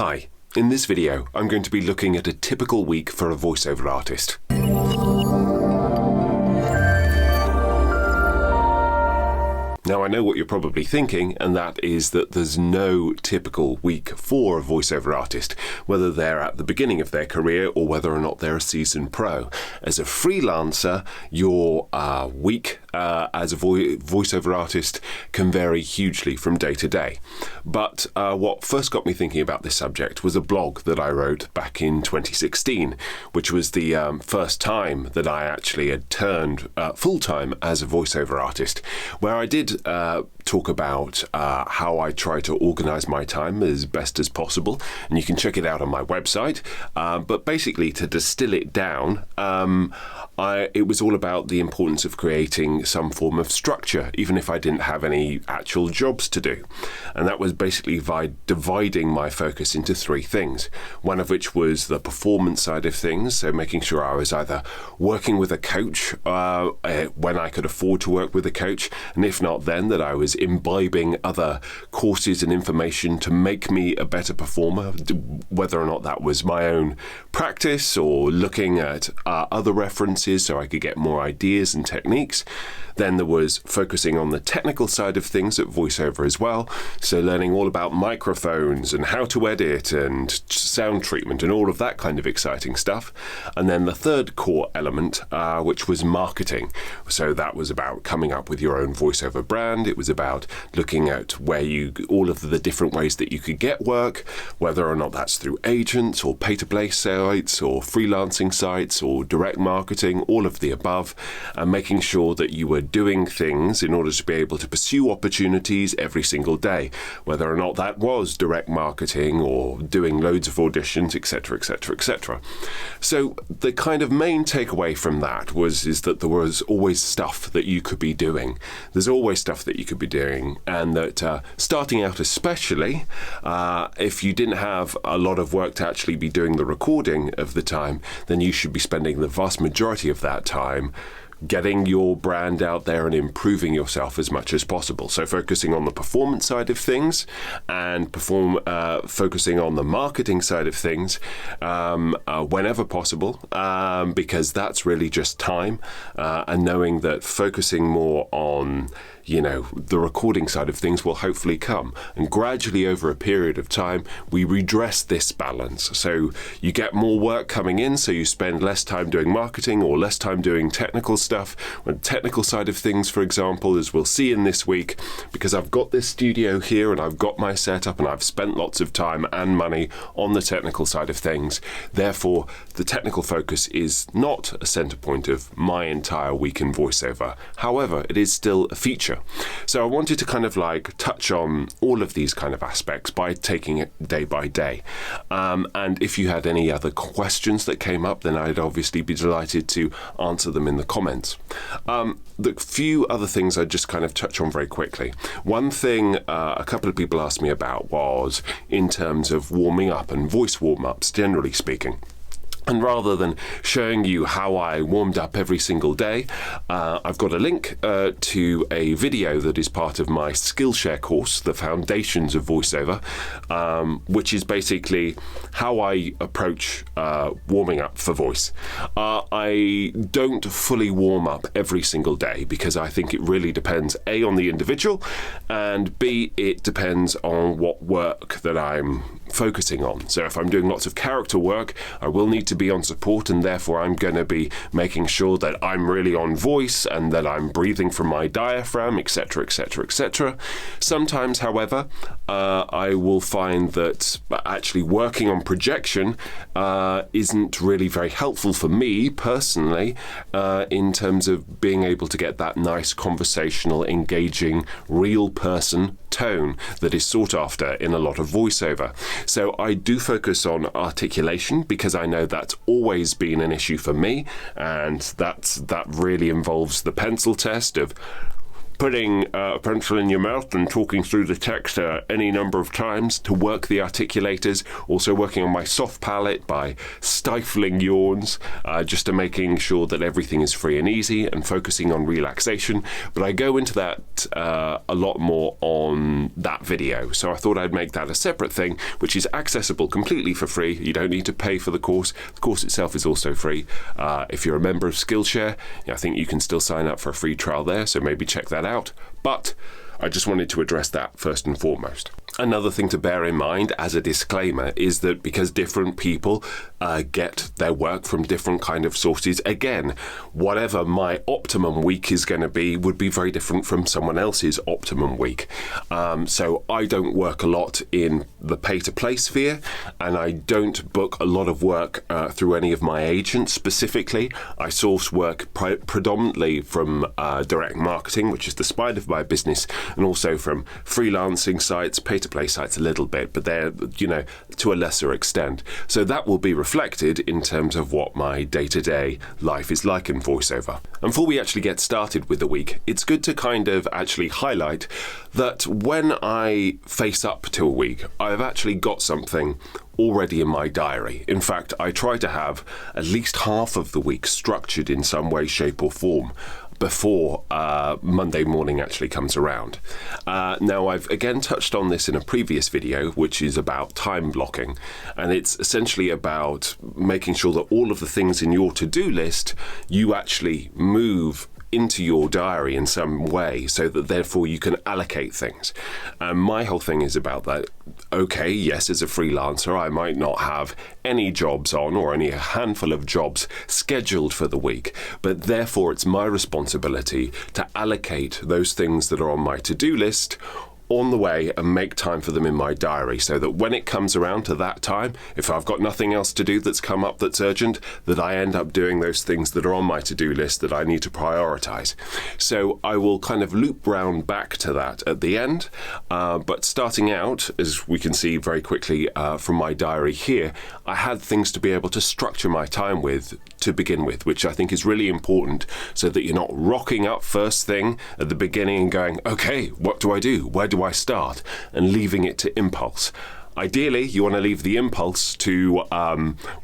Hi, in this video I'm going to be looking at a typical week for a voiceover artist. Now I know what you're probably thinking, and that is that there's no typical week for a voiceover artist, whether they're at the beginning of their career or whether or not they're a seasoned pro. As a freelancer, your week as a voiceover artist can vary hugely from day to day. But what first got me thinking about this subject was a blog that I wrote back in 2016, which was the first time that I actually had turned full-time as a voiceover artist, where I did talk about how I try to organize my time as best as possible, and you can check it out on my website. But basically, to distill it down, it was all about the importance of creating some form of structure, even if I didn't have any actual jobs to do. And that was basically by dividing my focus into three things, one of which was the performance side of things, so making sure I was either working with a coach when I could afford to work with a coach, and if not then, that I was imbibing other courses and information to make me a better performer, whether or not that was my own practice or looking at other references so I could get more ideas and techniques. Then there was focusing on the technical side of things at voiceover as well, so learning all about microphones and how to edit and sound treatment and all of that kind of exciting stuff. And then the third core element, which was marketing. So that was about coming up with your own voiceover brand. It was about looking at all of the different ways that you could get work, whether or not that's through agents or pay-to-play sites or freelancing sites or direct marketing, all of the above, and making sure that you were doing things in order to be able to pursue opportunities every single day, whether or not that was direct marketing or doing loads of auditions, etc., etc., etc. So the kind of main takeaway from that is that there was always stuff that you could be doing. There's always stuff that you could be doing, and that starting out especially, if you didn't have a lot of work to actually be doing the recording of the time, then you should be spending the vast majority of that time getting your brand out there and improving yourself as much as possible. So focusing on the performance side of things and focusing on the marketing side of things whenever possible, because that's really just time, and knowing that focusing more on the recording side of things will hopefully come. And gradually over a period of time, we redress this balance. So you get more work coming in, so you spend less time doing marketing or less time doing technical stuff. The technical side of things, for example, as we'll see in this week, because I've got this studio here and I've got my setup and I've spent lots of time and money on the technical side of things. Therefore, the technical focus is not a center point of my entire week in voiceover. However, it is still a feature. So I wanted to kind of touch on all of these kind of aspects by taking it day by day. And if you had any other questions that came up, then I'd obviously be delighted to answer them in the comments. The few other things I'd just kind of touch on very quickly. One thing a couple of people asked me about was in terms of warming up and voice warm-ups, generally speaking. And rather than showing you how I warmed up every single day, I've got a link to a video that is part of my Skillshare course, The Foundations of Voiceover, which is basically how I approach warming up for voice. I don't fully warm up every single day because I think it really depends, A, on the individual, and B, it depends on what work that I'm focusing on. So if I'm doing lots of character work, I will need to be on support, and therefore I'm going to be making sure that I'm really on voice and that I'm breathing from my diaphragm, etc., etc., etc. Sometimes, however, I will find that actually working on projection isn't really very helpful for me personally in terms of being able to get that nice conversational, engaging, real person tone that is sought after in a lot of voiceover. So I do focus on articulation because I know that's always been an issue for me, and that really involves the pencil test of putting a pencil in your mouth and talking through the text any number of times to work the articulators. Also working on my soft palate by stifling yawns, just to making sure that everything is free and easy and focusing on relaxation. But I go into that a lot more on that video. So I thought I'd make that a separate thing, which is accessible completely for free. You don't need to pay for the course. The course itself is also free. If you're a member of Skillshare, I think you can still sign up for a free trial there, so maybe check that out. But I just wanted to address that first and foremost. Another thing to bear in mind as a disclaimer is that because different people get their work from different kind of sources, again, whatever my optimum week is going to be would be very different from someone else's optimum week. So I don't work a lot in the pay-to-play sphere, and I don't book a lot of work through any of my agents specifically. I source work predominantly from direct marketing, which is the spine of my business, and also from freelancing sites, pay-to-play sites a little bit, but they're, to a lesser extent. So that will be reflected in terms of what my day-to-day life is like in VoiceOver. And before we actually get started with the week, it's good to kind of actually highlight that when I face up to a week, I've actually got something already in my diary. In fact, I try to have at least half of the week structured in some way, shape or form before Monday morning actually comes around. Now, I've again touched on this in a previous video, which is about time blocking, and it's essentially about making sure that all of the things in your to-do list you actually move into your diary in some way so that therefore you can allocate things. My whole thing is about that. Okay, yes, as a freelancer, I might not have any jobs on or only a handful of jobs scheduled for the week, but therefore it's my responsibility to allocate those things that are on my to-do list on the way and make time for them in my diary so that when it comes around to that time, if I've got nothing else to do that's come up that's urgent, that I end up doing those things that are on my to-do list that I need to prioritize. So I will kind of loop round back to that at the end, but starting out, as we can see very quickly from my diary here, I had things to be able to structure my time with to begin with, which I think is really important so that you're not rocking up first thing at the beginning and going, okay, what do I do? Where do I start? And leaving it to impulse. Ideally, you want to leave the impulse to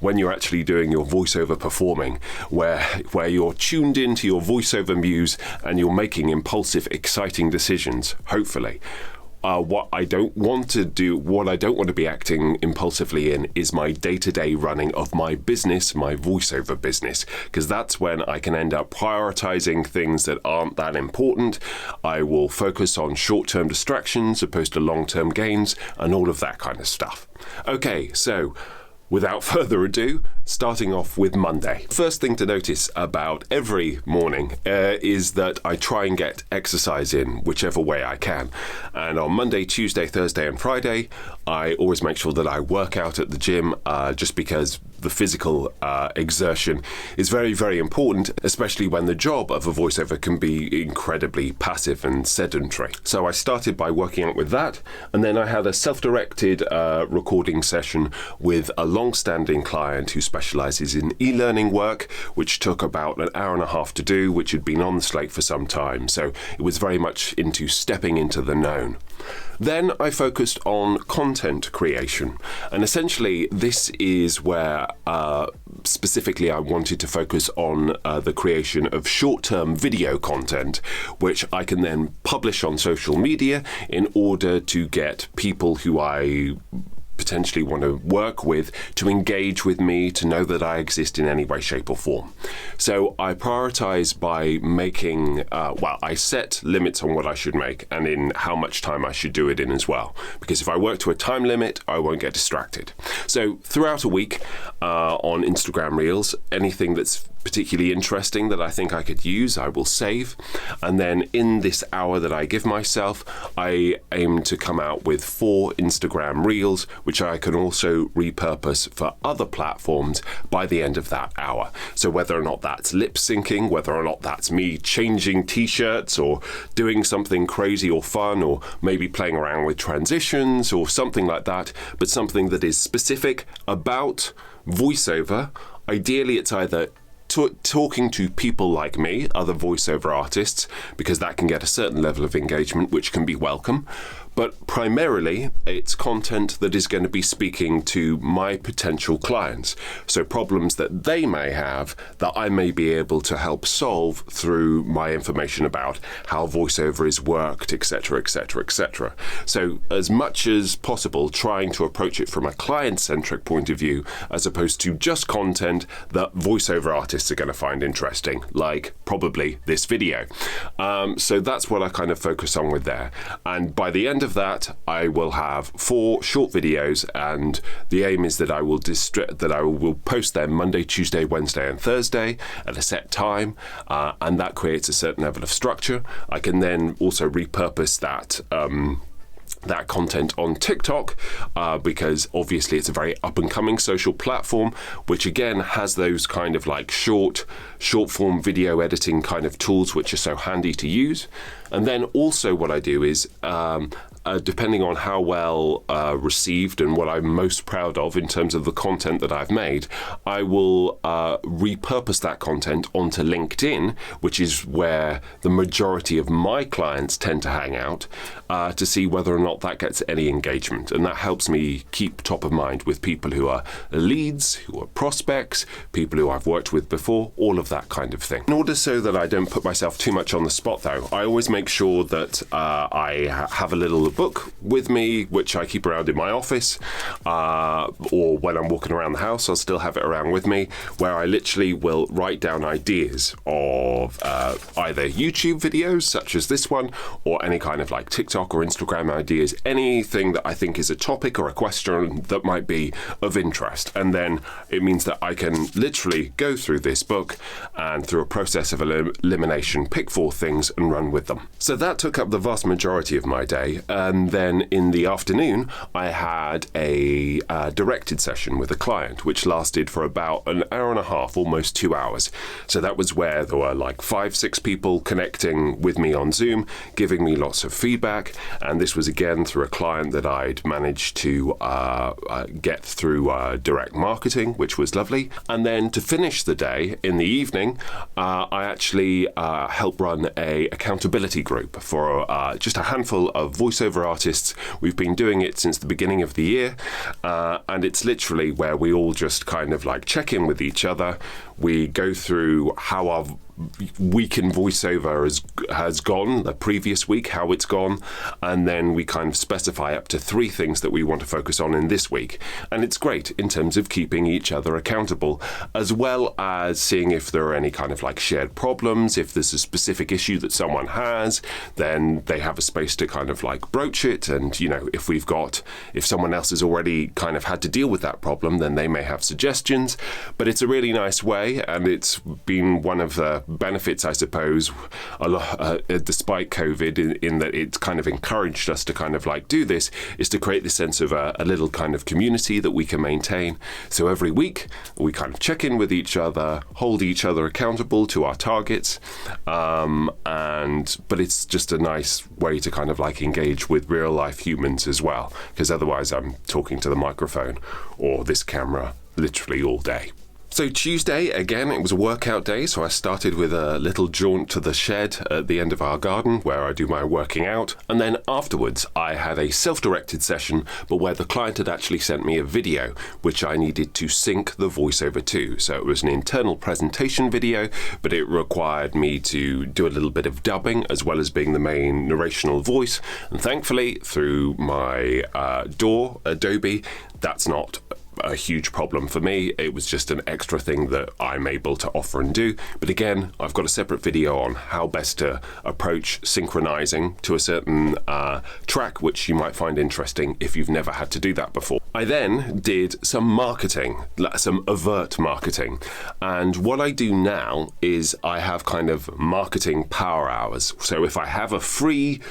when you're actually doing your voiceover performing, where you're tuned into your voiceover muse and you're making impulsive, exciting decisions, hopefully. What I don't want to be acting impulsively in is my day-to-day running of my business, my voiceover business, because that's when I can end up prioritizing things that aren't that important. I will focus on short-term distractions opposed to long-term gains and all of that kind of stuff. Okay, so without further ado, starting off with Monday. First thing to notice about every morning is that I try and get exercise in whichever way I can. And on Monday, Tuesday, Thursday and Friday, I always make sure that I work out at the gym just because the physical exertion is very, very important, especially when the job of a voiceover can be incredibly passive and sedentary. So I started by working out with that, and then I had a self-directed recording session with a long-standing client who specialises in e-learning work, which took about an hour and a half to do, which had been on the slate for some time. So it was very much into stepping into the known. Then I focused on content creation, and essentially this is where specifically I wanted to focus on the creation of short-term video content, which I can then publish on social media in order to get people who I potentially want to work with to engage with me, to know that I exist in any way, shape or form. So I prioritize by making, I set limits on what I should make and in how much time I should do it in as well. Because if I work to a time limit, I won't get distracted. So throughout a week on Instagram Reels, anything that's particularly interesting that I think I could use, I will save. And then in this hour that I give myself, I aim to come out with 4 Instagram Reels, which I can also repurpose for other platforms by the end of that hour. So whether or not that's lip syncing, whether or not that's me changing t-shirts or doing something crazy or fun, or maybe playing around with transitions or something like that, but something that is specific about voiceover. Ideally, it's either talking to people like me, other voiceover artists, because that can get a certain level of engagement, which can be welcome. But primarily, it's content that is going to be speaking to my potential clients. So problems that they may have that I may be able to help solve through my information about how voiceover is worked, etc., etc., etc. So as much as possible, trying to approach it from a client-centric point of view, as opposed to just content that voiceover artists are going to find interesting, like probably this video. So that's what I kind of focus on with there. And by the end of that, I will have 4 short videos, and the aim is that I will post them Monday, Tuesday, Wednesday, and Thursday at a set time, and that creates a certain level of structure. I can then also repurpose that content on TikTok, because obviously it's a very up-and-coming social platform, which again has those kind of like short form video editing kind of tools which are so handy to use. And then also what I do is depending on how well received and what I'm most proud of in terms of the content that I've made, I will repurpose that content onto LinkedIn, which is where the majority of my clients tend to hang out, to see whether or not that gets any engagement. And that helps me keep top of mind with people who are leads, who are prospects, people who I've worked with before, all of that kind of thing. In order so that I don't put myself too much on the spot, though, I always make sure that I have a little book with me, which I keep around in my office, or when I'm walking around the house, I'll still have it around with me, where I literally will write down ideas of either YouTube videos, such as this one, or any kind of like TikTok or Instagram ideas, anything that I think is a topic or a question that might be of interest. And then it means that I can literally go through this book and through a process of elimination, pick 4 things and run with them. So that took up the vast majority of my day. And then in the afternoon, I had a directed session with a client, which lasted for about an hour and a half, almost 2 hours. So that was where there were like 5-6 people connecting with me on Zoom, giving me lots of feedback. And this was again through a client that I'd managed to get through direct marketing, which was lovely. And then to finish the day in the evening, I actually helped run a accountability group for just a handful of voiceover artists. We've been doing it since the beginning of the year, and it's literally where we all just kind of like check in with each other. We go through how our week in voiceover has gone, the previous week, how it's gone, and then we kind of specify up to 3 things that we want to focus on in this week. And it's great in terms of keeping each other accountable, as well as seeing if there are any kind of like shared problems. If there's a specific issue that someone has, then they have a space to kind of like broach it. And, you know, if someone else has already kind of had to deal with that problem, then they may have suggestions. But it's a really nice way, and it's been one of the benefits, I suppose, despite COVID, in that it's kind of encouraged us to kind of like do this, is to create this sense of a little kind of community that we can maintain. So every week we kind of check in with each other, hold each other accountable to our targets, but it's just a nice way to kind of like engage with real life humans as well, because otherwise I'm talking to the microphone or this camera literally all day. So Tuesday, again, it was a workout day, so I started with a little jaunt to the shed at the end of our garden where I do my working out. And then afterwards, I had a self-directed session, but where the client had actually sent me a video, which I needed to sync the voiceover to. So it was an internal presentation video, but it required me to do a little bit of dubbing as well as being the main narrational voice. And thankfully, through my Adobe, that's not a huge problem for me. It was just an extra thing that I'm able to offer and do. But again, I've got a separate video on how best to approach synchronizing to a certain track, which you might find interesting if you've never had to do that before. I then did some marketing, some overt marketing. And what I do now is I have kind of marketing power hours. So if I have a free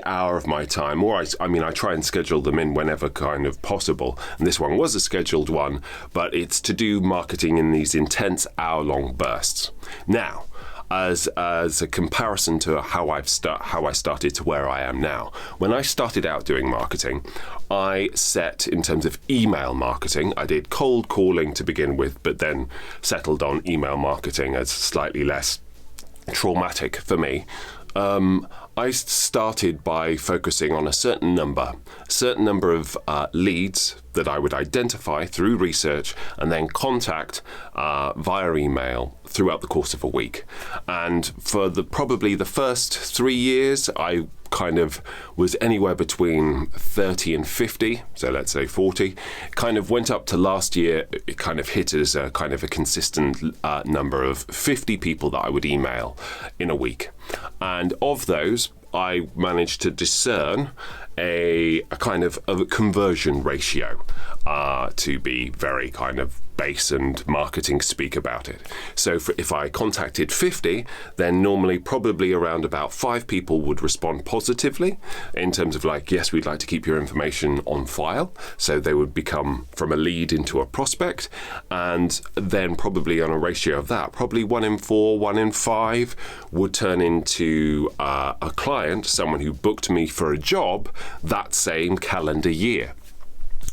hour of my time, or I try and schedule them in whenever kind of possible. And this one was a scheduled one, but it's to do marketing in these intense hour-long bursts. Now, as a comparison to how I started to where I am now. When I started out doing marketing, I set, in terms of email marketing, I did cold calling to begin with, but then settled on email marketing as slightly less traumatic for me. I started by focusing on a certain number of leads that I would identify through research and then contact via email throughout the course of a week. And for probably the first 3 years, I kind of was anywhere between 30 and 50, so let's say 40. Kind of went up to last year, it kind of hit as a kind of a consistent number of 50 people that I would email in a week. And of those, I managed to discern a kind of a conversion ratio, to be very kind of base and marketing speak about it. So if I contacted 50, then normally probably around about 5 people would respond positively in terms of like, yes, we'd like to keep your information on file. So they would become from a lead into a prospect. And then probably on a ratio of that, probably 1 in 4, 1 in 5 would turn into a client, someone who booked me for a job that same calendar year.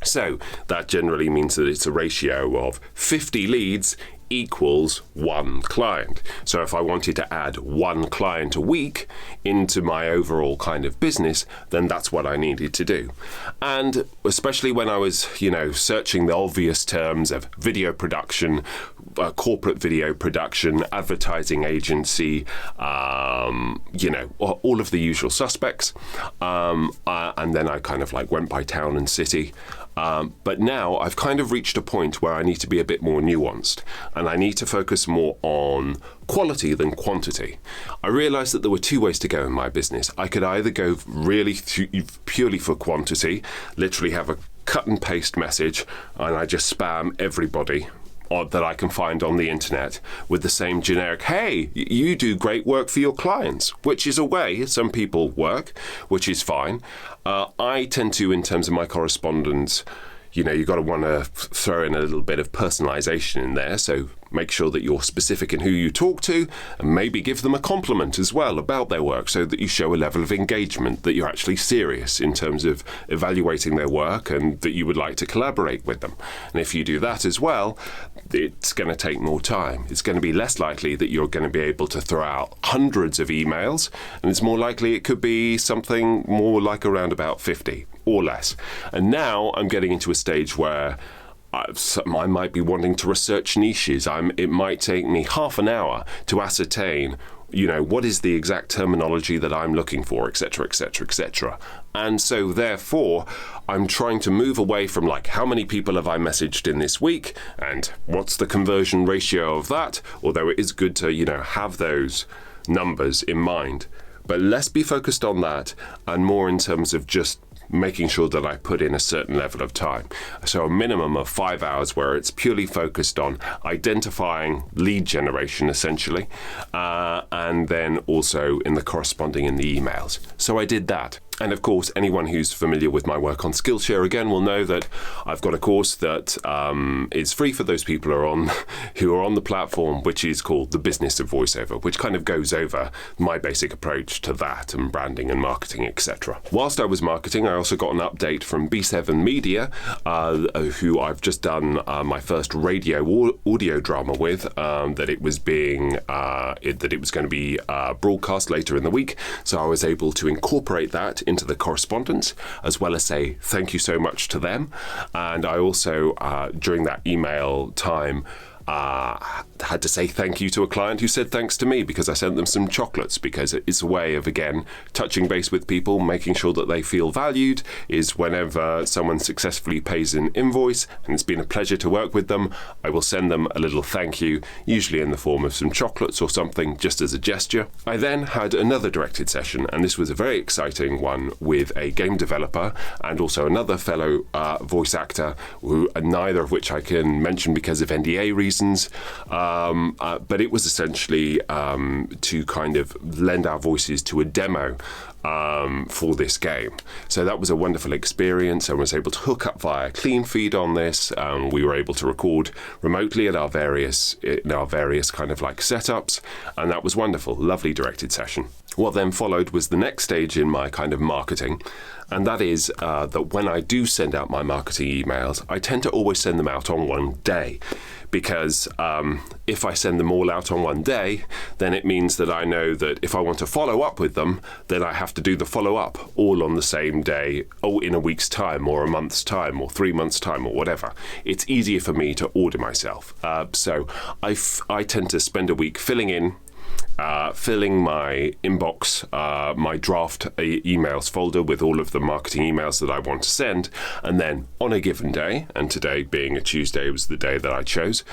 So that generally means that it's a ratio of 50 leads equals 1 client. So if I wanted to add 1 client a week into my overall kind of business, then that's what I needed to do. And especially when I was, searching the obvious terms of video production, corporate video production, advertising agency, all of the usual suspects. And then I kind of like went by town and city. But now I've kind of reached a point where I need to be a bit more nuanced and I need to focus more on quality than quantity. I realized that there were 2 ways to go in my business. I could either go really purely for quantity, literally have a cut and paste message and I just spam everybody that I can find on the internet with the same generic, hey, you do great work for your clients, which is a way some people work, which is fine. I tend to, in terms of my correspondence, you've got to want to throw in a little bit of personalization in there. So make sure that you're specific in who you talk to and maybe give them a compliment as well about their work so that you show a level of engagement, that you're actually serious in terms of evaluating their work and that you would like to collaborate with them. And if you do that as well, it's going to take more time. It's going to be less likely that you're going to be able to throw out hundreds of emails, and it's more likely it could be something more like around about 50 or less. And now I'm getting into a stage where I might be wanting to research niches. It might take me half an hour to ascertain, what is the exact terminology that I'm looking for, etc., etc., etc. And so therefore, I'm trying to move away from like, how many people have I messaged in this week and what's the conversion ratio of that? Although it is good to, have those numbers in mind. But let's be focused on that and more in terms of just making sure that I put in a certain level of time. So a minimum of 5 hours where it's purely focused on identifying lead generation, essentially, and then also in the corresponding in the emails. So I did that. And of course, anyone who's familiar with my work on Skillshare again will know that I've got a course that is free for those people who are on the platform, which is called The Business of VoiceOver, which kind of goes over my basic approach to that and branding and marketing, etc. Whilst I was marketing, I also got an update from B7 Media, who I've just done my first radio audio drama with, that it was going to be broadcast later in the week. So I was able to incorporate that into the correspondence, as well as say thank you so much to them. And I also, during that email time, had to say thank you to a client who said thanks to me because I sent them some chocolates, because it's a way of, again, touching base with people, making sure that they feel valued. Is whenever someone successfully pays an invoice and it's been a pleasure to work with them, I will send them a little thank you, usually in the form of some chocolates or something, just as a gesture. I then had another directed session, and this was a very exciting one with a game developer and also another fellow voice actor, neither of which I can mention because of NDA reasons. reasons, but it was essentially to kind of lend our voices to a demo for this game. So that was a wonderful experience. I was able to hook up via Clean Feed on this. We were able to record remotely in our various kind of like setups, and that was wonderful. Lovely directed session. What then followed was the next stage in my kind of marketing, and that is that when I do send out my marketing emails, I tend to always send them out on one day. Because if I send them all out on one day, then it means that I know that if I want to follow up with them, then I have to do the follow-up all on the same day, or in a week's time, or a month's time, or 3 months' time, or whatever. It's easier for me to order myself. So I tend to spend a week filling my inbox, my draft emails folder with all of the marketing emails that I want to send, and then on a given day, and today being a Tuesday was the day that I chose,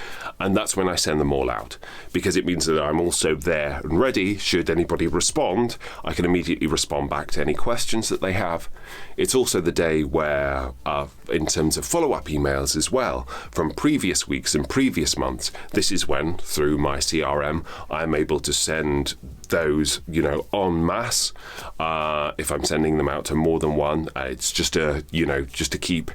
and that's when I send them all out, because it means that I'm also there and ready. Should anybody respond, I can immediately respond back to any questions that they have. It's also the day where, in terms of follow-up emails as well, from previous weeks and previous months, this is when, through my CRM, I'm able to send those, en masse. If I'm sending them out to more than one, it's just to keep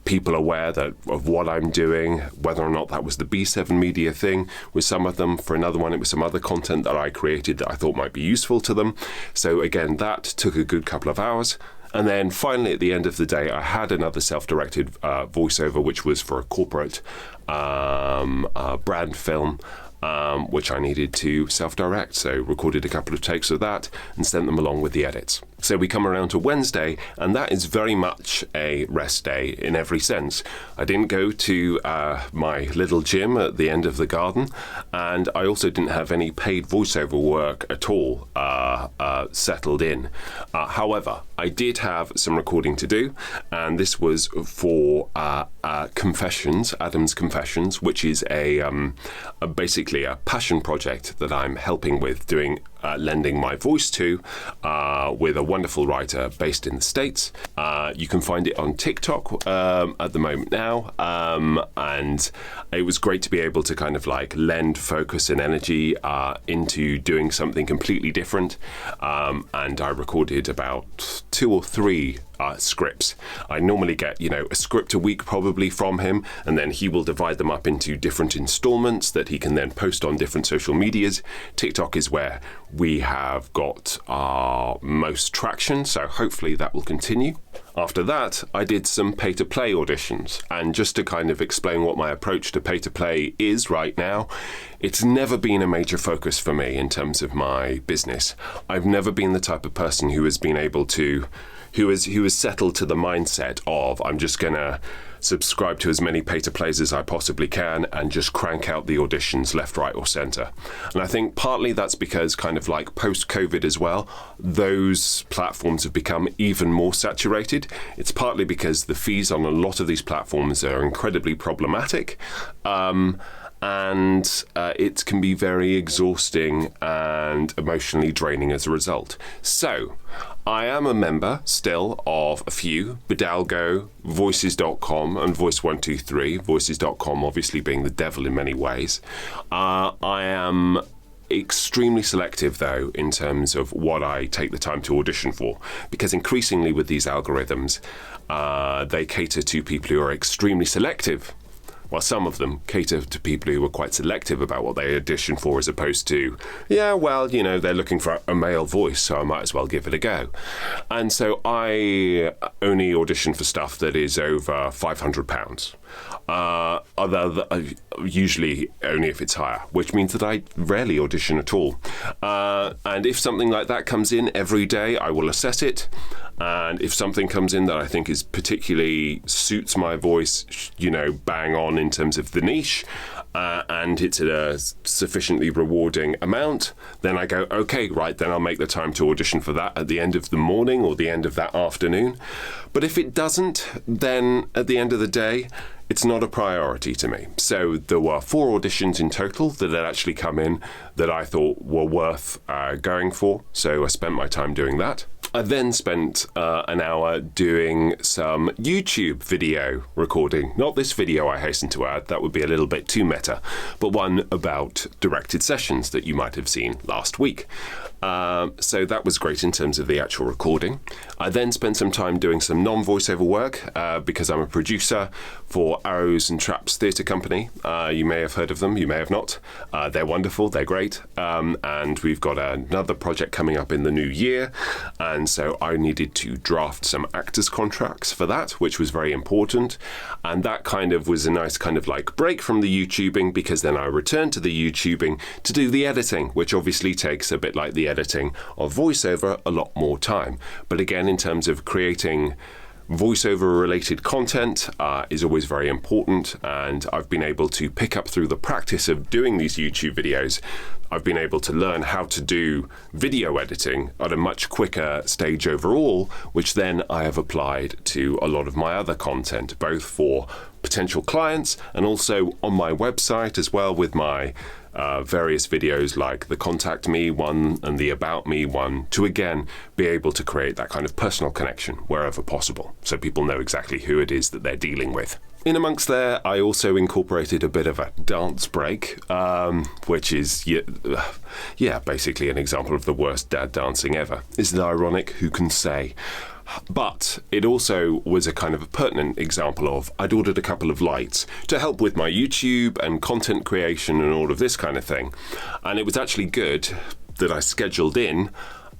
people aware of what I'm doing, whether or not that was the B7 Media thing with some of them. For another one, it was some other content that I created that I thought might be useful to them. So again, that took a good couple of hours. And then finally, at the end of the day, I had another self-directed voiceover, which was for a corporate brand film, which I needed to self-direct. So recorded a couple of takes of that and sent them along with the edits. So we come around to Wednesday, and that is very much a rest day in every sense. I didn't go to my little gym at the end of the garden, and I also didn't have any paid voiceover work at all settled in. However, I did have some recording to do, and this was for Confessions, Adam's Confessions, which is basically a passion project that I'm helping with, lending my voice to, with a wonderful writer based in the States. You can find it on TikTok at the moment now, and it was great to be able to kind of like lend focus and energy into doing something completely different, and I recorded about 2 or 3 scripts. I normally get, a script a week probably from him, and then he will divide them up into different installments that he can then post on different social medias. TikTok is where we have got our most traction, so hopefully that will continue. After that, I did some pay-to-play auditions, and just to kind of explain what my approach to pay-to-play is right now, it's never been a major focus for me in terms of my business. I've never been the type of person who has been able to who has settled to the mindset of, I'm just going to subscribe to as many pay-to-plays as I possibly can and just crank out the auditions left, right, or centre. And I think partly that's because kind of like post-COVID as well, those platforms have become even more saturated. It's partly because the fees on a lot of these platforms are incredibly problematic. And it can be very exhausting and emotionally draining as a result. So, I am a member still of a few, Bidalgo, Voices.com and Voice123, Voices.com obviously being the devil in many ways. I am extremely selective though in terms of what I take the time to audition for, because increasingly with these algorithms, they cater to people who are extremely selective. Well, some of them cater to people who are quite selective about what they audition for, as opposed to, they're looking for a male voice, so I might as well give it a go. And so I only audition for stuff that is over £500. Usually only if it's higher, which means that I rarely audition at all. And if something like that comes in every day, I will assess it. And if something comes in that I think is particularly suits my voice, bang on in terms of the niche, and it's at a sufficiently rewarding amount, then I go, okay, right, then I'll make the time to audition for that at the end of the morning or the end of that afternoon. But if it doesn't, then at the end of the day, it's not a priority to me. So there were 4 auditions in total that had actually come in that I thought were worth going for. So I spent my time doing that. I then spent an hour doing some YouTube video recording. Not this video, I hasten to add, that would be a little bit too meta, but one about directed sessions that you might have seen last week. So that was great in terms of the actual recording. I then spent some time doing some non-voiceover work because I'm a producer for Arrows and Traps Theatre Company. You may have heard of them, you may have not. They're wonderful, they're great, and we've got another project coming up in the new year, and so I needed to draft some actors' contracts for that, which was very important, and that kind of was a nice kind of like break from the YouTubing, because then I returned to the YouTubing to do the editing, which obviously takes, a bit like the editing of voiceover, a lot more time. But again, in terms of creating voiceover related content is always very important, and I've been able to pick up through the practice of doing these YouTube videos. I've been able to learn how to do video editing at a much quicker stage overall, which then I have applied to a lot of my other content, both for potential clients and also on my website as well, with my various videos like the Contact Me one and the About Me one, to again be able to create that kind of personal connection wherever possible, so people know exactly who it is that they're dealing with. In amongst there, I also incorporated a bit of a dance break, which is, basically an example of the worst dad dancing ever. Is it ironic? Who can say? But it also was a kind of a pertinent example of, I'd ordered a couple of lights to help with my YouTube and content creation and all of this kind of thing. And it was actually good that I scheduled in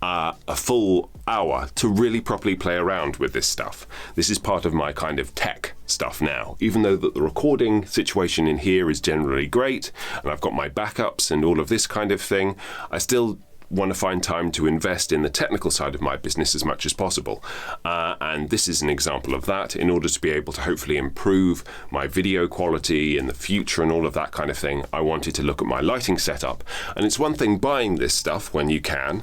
a full hour to really properly play around with this stuff. This is part of my kind of tech stuff now. Even though that the recording situation in here is generally great, and I've got my backups and all of this kind of thing, I still want to find time to invest in the technical side of my business as much as possible. And this is an example of that, in order to be able to hopefully improve my video quality in the future and all of that kind of thing. I wanted to look at my lighting setup. And it's one thing buying this stuff when you can,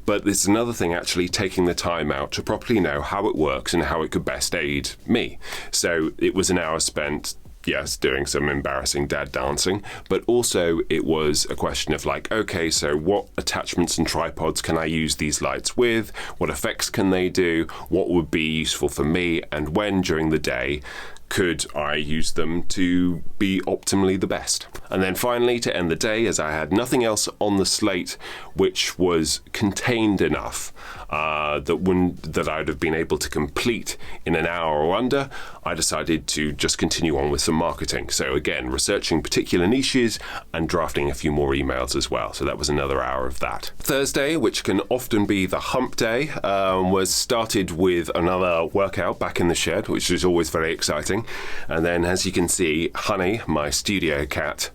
but it's another thing actually taking the time out to properly know how it works and how it could best aid me. So it was an hour spent, yes, doing some embarrassing dad dancing, but also it was a question of like, okay, so what attachments and tripods can I use these lights with? What effects can they do? What would be useful for me? And when during the day could I use them to be optimally the best? And then finally, to end the day, as I had nothing else on the slate which was contained enough that I'd have been able to complete in an hour or under, I decided to just continue on with some marketing. So again, researching particular niches and drafting a few more emails as well. So that was another hour of that. Thursday, which can often be the hump day, was started with another workout back in the shed, which is always very exciting. And then, as you can see, Honey, my studio cat,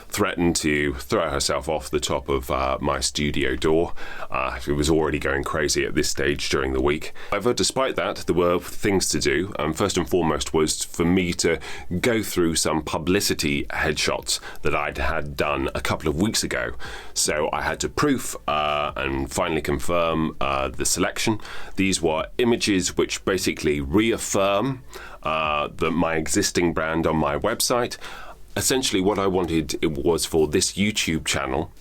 threatened to throw herself off the top of my studio door. It was already going crazy at this stage during the week. However, despite that, there were things to do. First and foremost was for me to go through some publicity headshots that I'd had done a couple of weeks ago. So I had to proof and finally confirm the selection. These were images which basically reaffirm my existing brand on my website. Essentially what I wanted it was for this YouTube channel,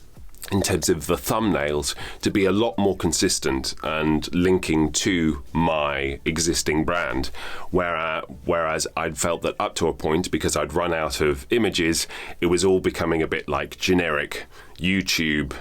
in terms of the thumbnails, to be a lot more consistent and linking to my existing brand, whereas I'd felt that up to a point, because I'd run out of images, it was all becoming a bit like generic YouTube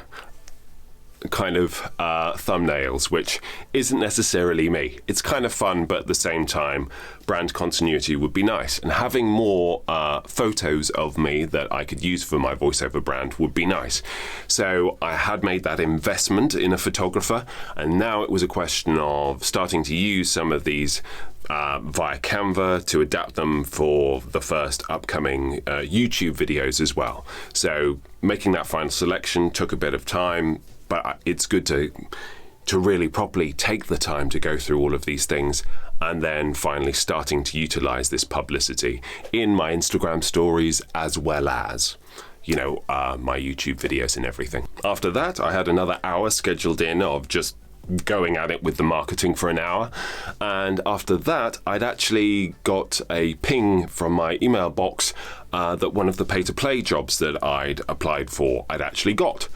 kind of thumbnails, which isn't necessarily me. It's kind of fun, but at the same time, brand continuity would be nice. And having more photos of me that I could use for my voiceover brand would be nice. So I had made that investment in a photographer, and now it was a question of starting to use some of these via Canva to adapt them for the first upcoming YouTube videos as well. So making that final selection took a bit of time, but it's good to really properly take the time to go through all of these things, and then finally starting to utilize this publicity in my Instagram stories as well as, my YouTube videos and everything. After that, I had another hour scheduled in of just going at it with the marketing for an hour, and after that I'd actually got a ping from my email box that one of the pay-to-play jobs that I'd applied for I'd actually got,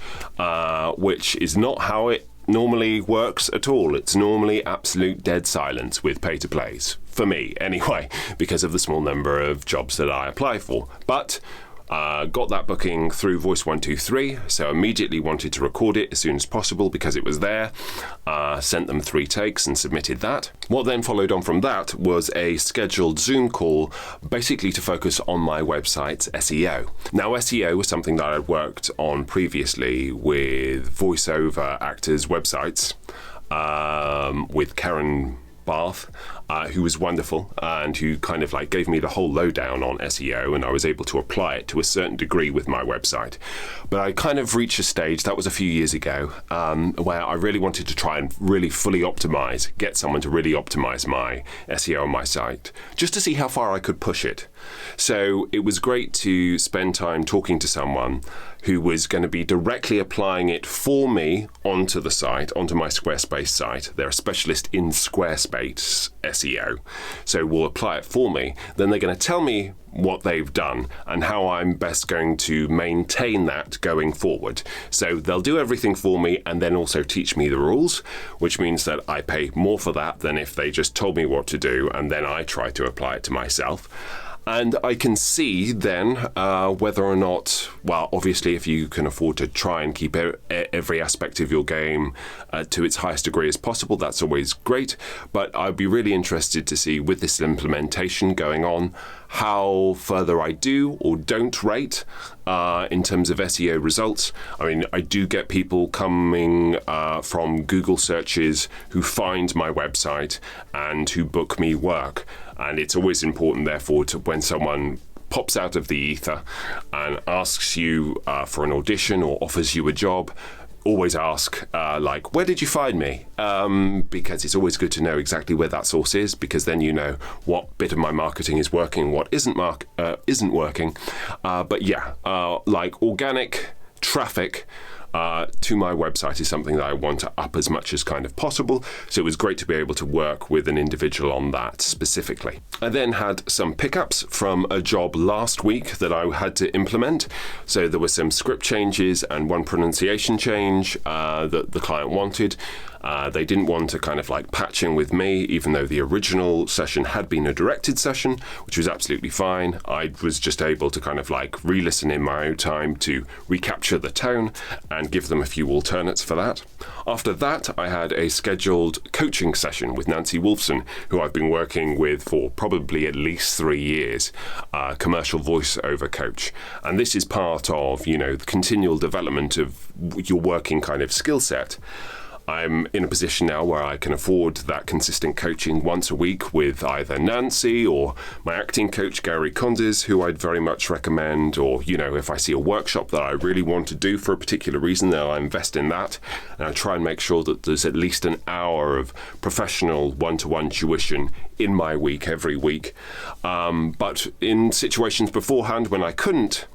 which is not how it normally works at all. It's normally absolute dead silence with pay-to-plays, for me anyway, because of the small number of jobs that I apply for. But got that booking through Voice 123, so immediately wanted to record it as soon as possible because it was there. Sent them 3 takes and submitted that. What then followed on from that was a scheduled Zoom call, basically to focus on my website's SEO. Now, SEO was something that I'd worked on previously with voiceover actors' websites, with Karen Bath, who was wonderful and who kind of like gave me the whole lowdown on SEO, and I was able to apply it to a certain degree with my website. But I kind of reached a stage, that was a few years ago, where I really wanted to try and really fully optimize, get someone to really optimize my SEO on my site, just to see how far I could push it. So it was great to spend time talking to someone who was going to be directly applying it for me onto the site, onto my Squarespace site. They're a specialist in Squarespace SEO. So we'll apply it for me. Then they're going to tell me what they've done and how I'm best going to maintain that going forward. So they'll do everything for me and then also teach me the rules, which means that I pay more for that than if they just told me what to do and then I try to apply it to myself. And I can see then whether or not, well, obviously if you can afford to try and keep every aspect of your game to its highest degree as possible, that's always great. But I'd be really interested to see, with this implementation going on, how further I do or don't rate in terms of SEO results. I mean, I do get people coming from Google searches who find my website and who book me work. And it's always important, therefore, to when someone pops out of the ether and asks you for an audition or offers you a job, always ask, like, where did you find me? Because it's always good to know exactly where that source is, because then you know what bit of my marketing is working, what isn't working. But yeah, like organic traffic to my website is something that I want to up as much as kind of possible. So it was great to be able to work with an individual on that specifically. I then had some pickups from a job last week that I had to implement. So there were some script changes and one pronunciation change that the client wanted. They didn't want to kind of like patch in with me, even though the original session had been a directed session, which was absolutely fine. I was just able to kind of like re-listen in my own time to recapture the tone and give them a few alternates for that. After that, I had a scheduled coaching session with Nancy Wolfson, who I've been working with for probably at least 3 years, commercial voiceover coach. And this is part of, you know, the continual development of your working kind of skill set. I'm in a position now where I can afford that consistent coaching once a week with either Nancy or my acting coach, Gary Condes, who I'd very much recommend, or, you know, if I see a workshop that I really want to do for a particular reason, then I'll invest in that. And I try and make sure that there's at least an hour of professional one-to-one tuition in my week every week. But in situations beforehand when I couldn't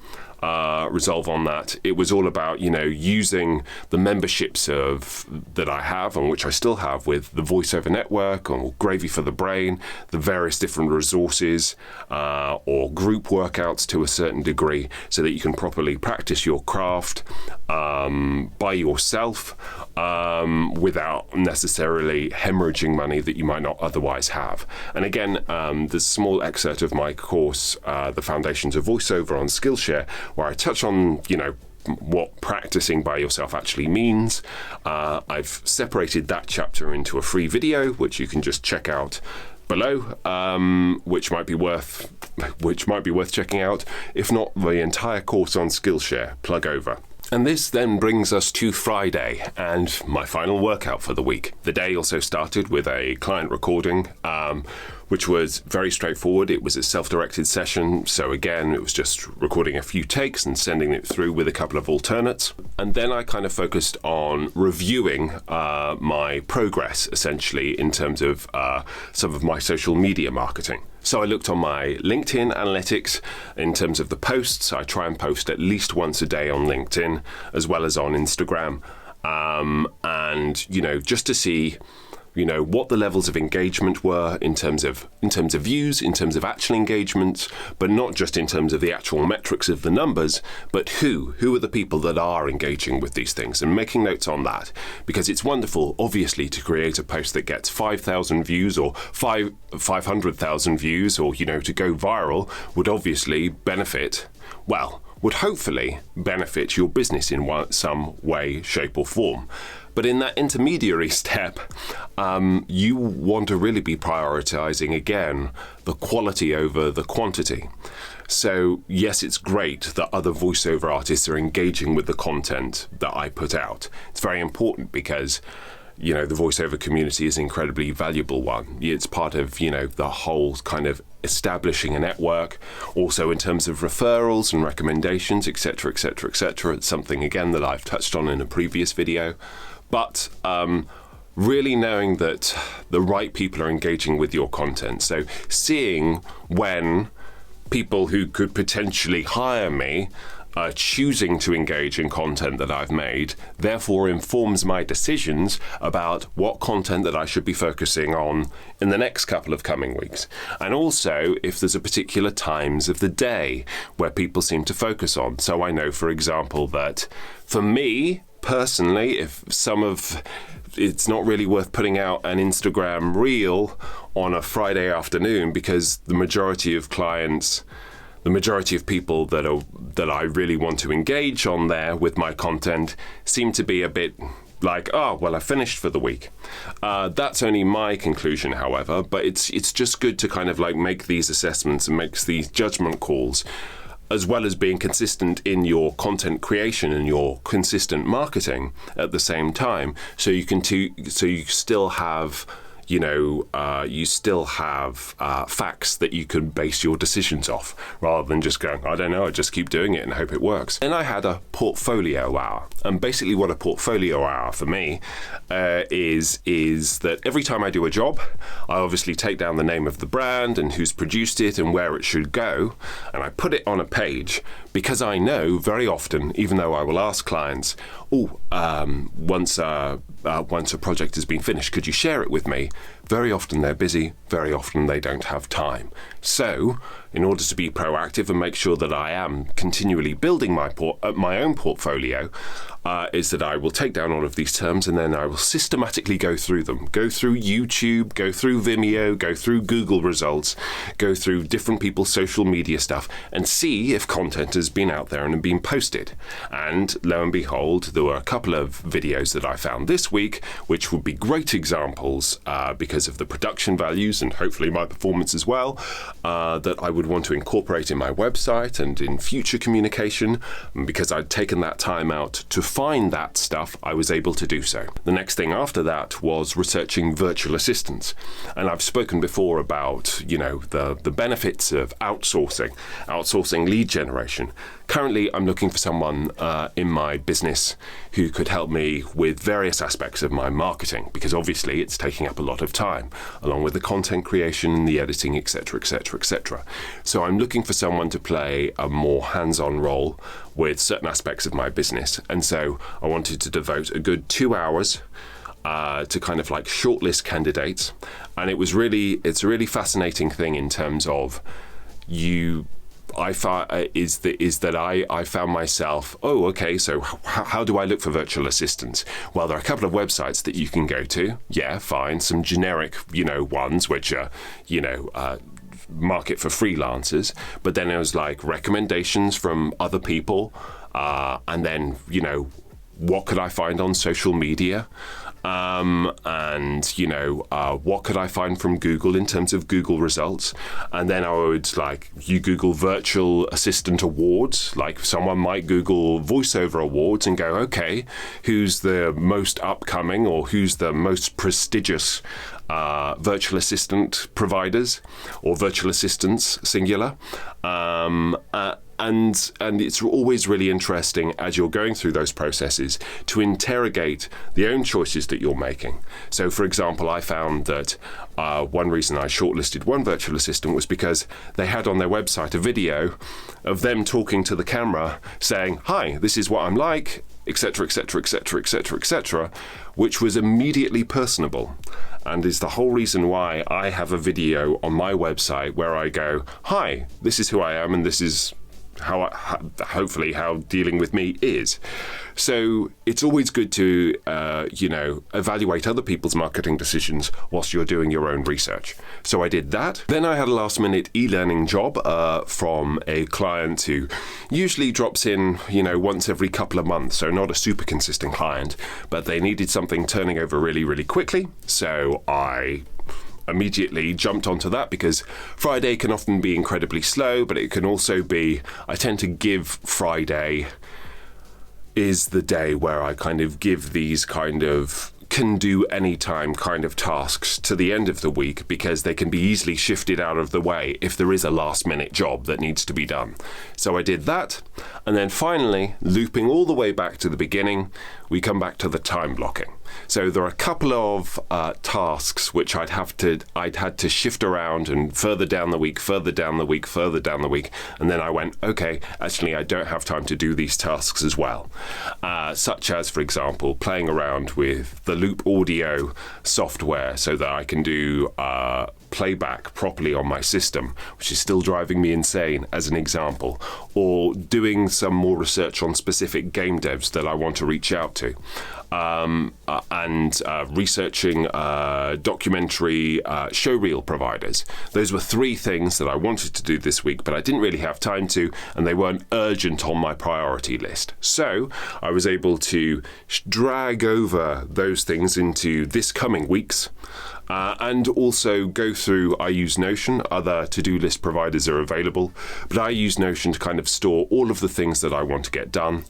resolve on that, it was all about, you know, using the memberships that I have, and which I still have, with the VoiceOver Network or Gravy for the Brain, the various different resources or group workouts to a certain degree, so that you can properly practice your craft by yourself without necessarily hemorrhaging money that you might not otherwise have. And again, there's a small excerpt of my course, The Foundations of VoiceOver, on Skillshare, where I touch on, you know, what practicing by yourself actually means. I've separated that chapter into a free video, which you can just check out below, which might be worth checking out. If not, the entire course on Skillshare, plug over. And this then brings us to Friday and my final workout for the week. The day also started with a client recording, which was very straightforward. It was a self-directed session, so again, it was just recording a few takes and sending it through with a couple of alternates. And then I kind of focused on reviewing my progress, essentially, in terms of some of my social media marketing. So I looked on my LinkedIn analytics in terms of the posts. I try and post at least once a day on LinkedIn, as well as on Instagram. And, you know, just to see, what the levels of engagement were in terms of views, in terms of actual engagement, but not just in terms of the actual metrics of the numbers, but who are the people that are engaging with these things, and making notes on that, because it's wonderful, obviously, to create a post that gets 5,000 views or 500,000 views, or to go viral would obviously would hopefully benefit your business in some way, shape or form. But in that intermediary step, you want to really be prioritizing, again, the quality over the quantity. So yes, it's great that other voiceover artists are engaging with the content that I put out. It's very important because the voiceover community is an incredibly valuable one. It's part of, the whole kind of establishing a network, also in terms of referrals and recommendations, etc., etc., etc. It's something, again, that I've touched on in a previous video. But really knowing that the right people are engaging with your content. So seeing when people who could potentially hire me are choosing to engage in content that I've made, therefore informs my decisions about what content that I should be focusing on in the next couple of coming weeks. And also if there's a particular times of the day where people seem to focus on. So I know, for example, that for me personally, it's not really worth putting out an Instagram reel on a Friday afternoon, because the majority of people that I really want to engage on there with my content seem to be a bit like, oh, well, I finished for the week. That's only my conclusion, however, but it's just good to kind of like make these assessments and make these judgment calls, as well as being consistent in your content creation and your consistent marketing at the same time. So you still have facts that you can base your decisions off, rather than just going, I don't know, I just keep doing it and hope it works. And I had a portfolio hour. And basically what a portfolio hour for me is that every time I do a job, I obviously take down the name of the brand and who's produced it and where it should go, and I put it on a page, because I know very often, even though I will ask clients, once a project has been finished, could you share it with me? Very often they're busy, very often they don't have time. So, in order to be proactive and make sure that I am continually building my own portfolio, is that I will take down all of these terms and then I will systematically go through them. Go through YouTube, go through Vimeo, go through Google results, go through different people's social media stuff, and see if content has been out there and been posted. And lo and behold, there were a couple of videos that I found this week, which would be great examples, because of the production values and hopefully my performance as well, that I would want to incorporate in my website and in future communication. And because I'd taken that time out to find that stuff, I was able to do so. The next thing after that was researching virtual assistants. And I've spoken before about, the benefits of outsourcing lead generation. Currently, I'm looking for someone in my business who could help me with various aspects of my marketing, because obviously it's taking up a lot of time, along with the content creation and the editing, etc., etc., etc. So I'm looking for someone to play a more hands-on role with certain aspects of my business. And so I wanted to devote a good 2 hours to kind of like shortlist candidates. And it's a really fascinating thing in terms of I found myself, so how do I look for virtual assistants? Well, there are a couple of websites that you can go to. Yeah, fine. Some generic, ones which are, market for freelancers. But then it was like recommendations from other people. And then, what could I find on social media? What could I find from Google in terms of Google results? And then I would you Google virtual assistant awards, like someone might Google voiceover awards and go, okay, who's the most upcoming or who's the most prestigious virtual assistant providers or virtual assistants, singular. And it's always really interesting as you're going through those processes to interrogate the own choices that you're making. So, for example, I found that one reason I shortlisted one virtual assistant was because they had on their website a video of them talking to the camera saying, hi, this is what I'm like. etc., etc., etc., etc., etc., which was immediately personable, and is the whole reason why I have a video on my website where I go, hi, this is who I am, and this is hopefully how dealing with me is. So it's always good to, evaluate other people's marketing decisions whilst you're doing your own research. So I did that. Then I had a last minute e-learning job from a client who usually drops in, once every couple of months. So not a super consistent client, but they needed something turning over really, really quickly. So I immediately jumped onto that because Friday can often be incredibly slow, but it can also be, I tend to give Friday is the day where I kind of give these kind of can do anytime kind of tasks to the end of the week, because they can be easily shifted out of the way if there is a last minute job that needs to be done. So I did that, and then finally, looping all the way back to the beginning, we come back to the time blocking. So there are a couple of tasks which I'd had to shift around and further down the week, and then I went, okay, actually I don't have time to do these tasks as well. Such as, for example, playing around with the Loop Audio software so that I can do playback properly on my system, which is still driving me insane, as an example, or doing some more research on specific game devs that I want to reach out to, and researching documentary showreel providers. Those were three things that I wanted to do this week, but I didn't really have time to, and they weren't urgent on my priority list. So I was able to drag over those things into this coming weeks. And also go through, I use Notion, other to-do list providers are available, but I use Notion to kind of store all of the things that I want to get done.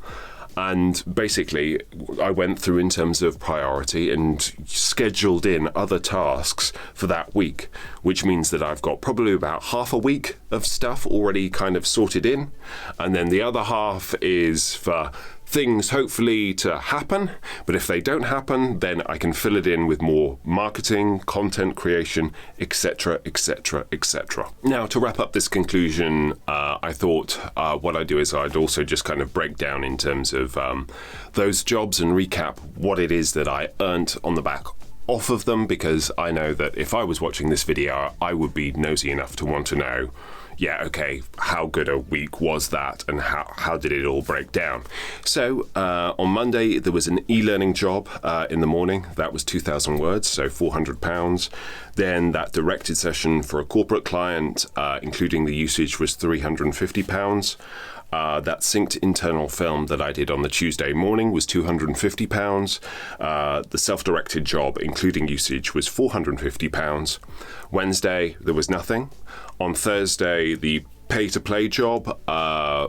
And basically, I went through in terms of priority and scheduled in other tasks for that week, which means that I've got probably about half a week of stuff already kind of sorted in. And then the other half is for things hopefully to happen, but if they don't happen, then I can fill it in with more marketing, content creation, etc., etc., etc. Now, to wrap up this conclusion, I thought what I'd do is I'd also just kind of break down in terms of those jobs and recap what it is that I earned on the back off of them, because I know that if I was watching this video, I would be nosy enough to want to know, yeah, okay, how good a week was that, and how did it all break down? So on Monday, there was an e-learning job in the morning. That was 2,000 words, so £400. Then that directed session for a corporate client, including the usage, was £350. That synced internal film that I did on the Tuesday morning was £250. The self-directed job, including usage, was £450. Wednesday, there was nothing. On Thursday, the pay-to-play job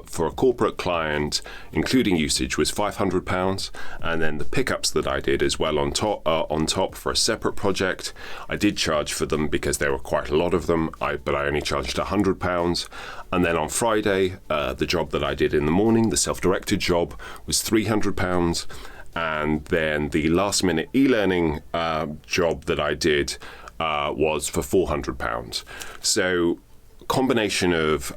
for a corporate client, including usage, was £500, and then the pickups that I did as well on top for a separate project. I did charge for them because there were quite a lot of them, but I only charged £100. And then on Friday, the job that I did in the morning, the self-directed job, was £300, and then the last-minute e-learning job that I did was for £400. So combination of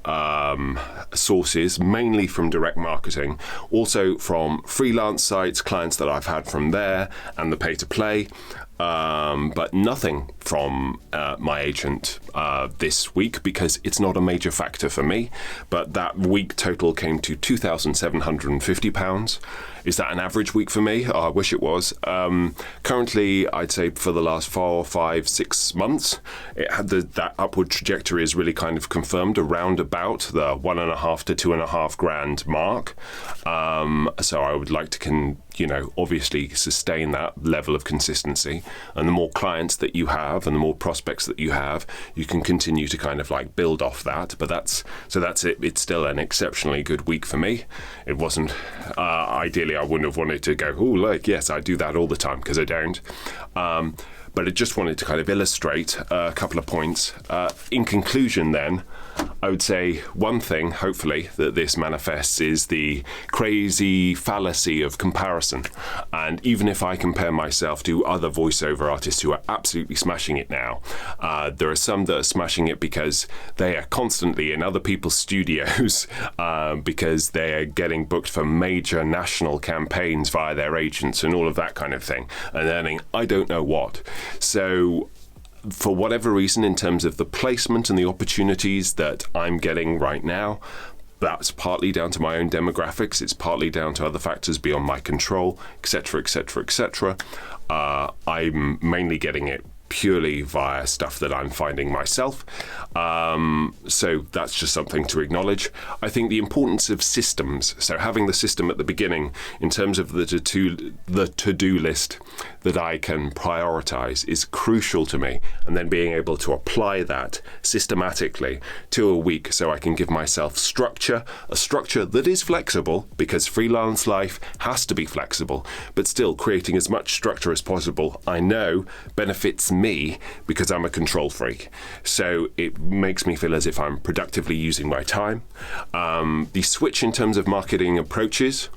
sources, mainly from direct marketing, also from freelance sites, clients that I've had from there, and the pay-to-play, but nothing from my agent this week, because it's not a major factor for me. But that week total came to £2,750. Is that an average week for me? Oh, I wish it was. Currently, I'd say for the last 4, 5, 6 months, it had that upward trajectory is really kind of confirmed around about the 1.5 to 2.5 grand mark. So I would like to obviously sustain that level of consistency. And the more clients that you have and the more prospects that you have, you can continue to kind of like build off that. But that's it. It's still an exceptionally good week for me. It wasn't, ideally, I wouldn't have wanted to go, yes, I do that all the time, because I don't. But I just wanted to kind of illustrate a couple of points. In conclusion then, I would say one thing, hopefully, that this manifests is the crazy fallacy of comparison. And even if I compare myself to other voiceover artists who are absolutely smashing it now, there are some that are smashing it because they are constantly in other people's studios because they are getting booked for major national campaigns via their agents and all of that kind of thing, and earning I don't know what. So for whatever reason, in terms of the placement and the opportunities that I'm getting right now, that's partly down to my own demographics. It's partly down to other factors beyond my control, etc., etc., etc. I'm mainly getting it purely via stuff that I'm finding myself. So that's just something to acknowledge. I think the importance of systems, so having the system at the beginning in terms of the to-do list that I can prioritize is crucial to me, and then being able to apply that systematically to a week so I can give myself structure, a structure that is flexible, because freelance life has to be flexible, but still creating as much structure as possible, I know benefits me because I'm a control freak. So it makes me feel as if I'm productively using my time. The switch in terms of marketing approaches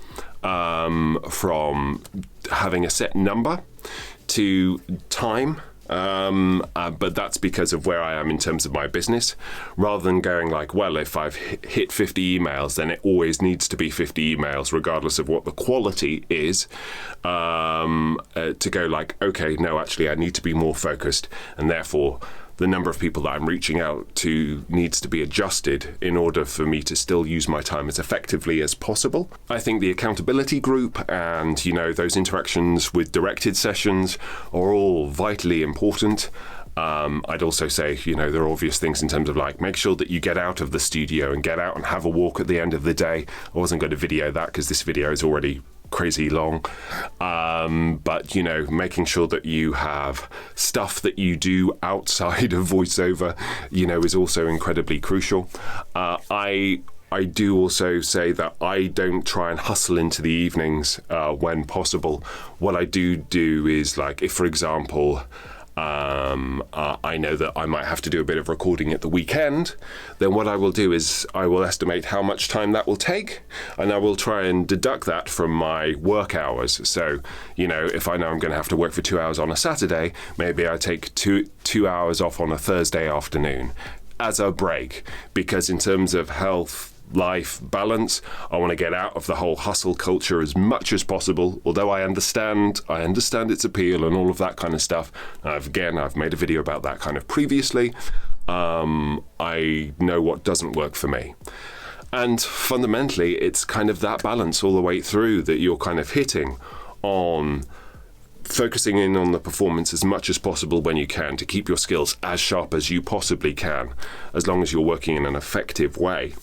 from having a set number to time, but that's because of where I am in terms of my business, rather than going like, well, if I've hit 50 emails, then it always needs to be 50 emails, regardless of what the quality is, to go like, okay, no, actually, I need to be more focused, and therefore the number of people that I'm reaching out to needs to be adjusted in order for me to still use my time as effectively as possible. I think the accountability group and, those interactions with directed sessions are all vitally important. I'd also say, there are obvious things in terms of like, make sure that you get out of the studio and get out and have a walk at the end of the day. I wasn't going to video that because this video is already crazy long, but making sure that you have stuff that you do outside of voiceover is also incredibly crucial. I do also say that I don't try and hustle into the evenings when possible. What I do is, like, if for example I know that I might have to do a bit of recording at the weekend, then what I will do is I will estimate how much time that will take, and I will try and deduct that from my work hours. So, if I know I'm going to have to work for 2 hours on a Saturday, maybe I take two hours off on a Thursday afternoon as a break, because in terms of health, life balance, I want to get out of the whole hustle culture as much as possible, although I understand its appeal and all of that kind of stuff. I've made a video about that kind of previously. I know what doesn't work for me, and fundamentally it's kind of that balance all the way through that you're kind of hitting on, focusing in on the performance as much as possible when you can to keep your skills as sharp as you possibly can, as long as you're working in an effective way.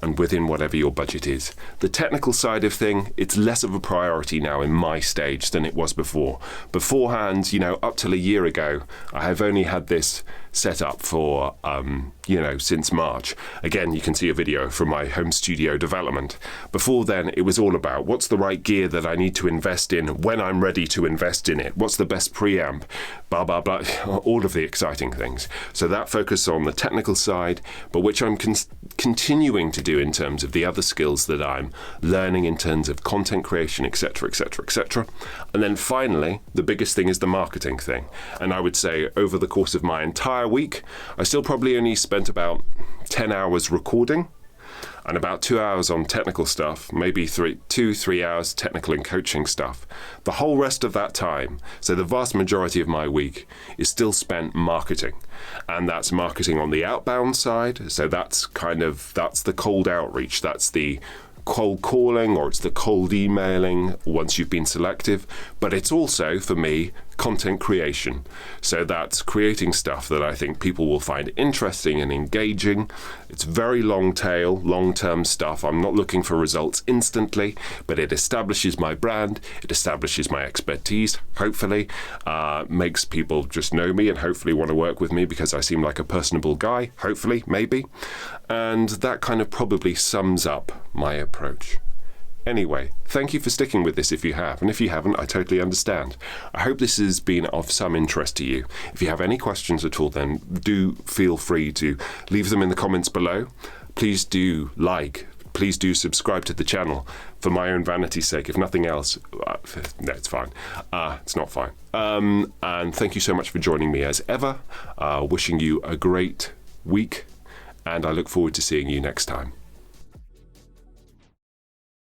And within whatever your budget is. The technical side of thing, it's less of a priority now in my stage than it was before. Beforehand, up till a year ago, I have only had this set up for, since March. Again, you can see a video from my home studio development. Before then, it was all about what's the right gear that I need to invest in when I'm ready to invest in it. What's the best preamp? Blah, blah, blah. All of the exciting things. So that focus on the technical side, but which I'm continuing to do in terms of the other skills that I'm learning in terms of content creation, etc., etc., etc. And then finally, the biggest thing is the marketing thing. And I would say over the course of my entire week, I still probably only spent about 10 hours recording and about 2 hours on technical stuff, maybe 3 hours technical and coaching stuff. The whole rest of that time, so the vast majority of my week, is still spent marketing. And that's marketing on the outbound side. So that's the cold outreach. That's the cold calling, or it's the cold emailing once you've been selective. But it's also, for me, content creation. So that's creating stuff that I think people will find interesting and engaging. It's very long tail, long-term stuff. I'm not looking for results instantly, but it establishes my brand, it establishes my expertise, hopefully, makes people just know me and hopefully want to work with me because I seem like a personable guy, hopefully, maybe. And that kind of probably sums up my approach. Anyway, thank you for sticking with this if you have, and if you haven't, I totally understand. I hope this has been of some interest to you. If you have any questions at all, then do feel free to leave them in the comments below. Please do please do subscribe to the channel for my own vanity's sake, if nothing else. No, it's fine. It's not fine. And thank you so much for joining me as ever. Wishing you a great week, and I look forward to seeing you next time.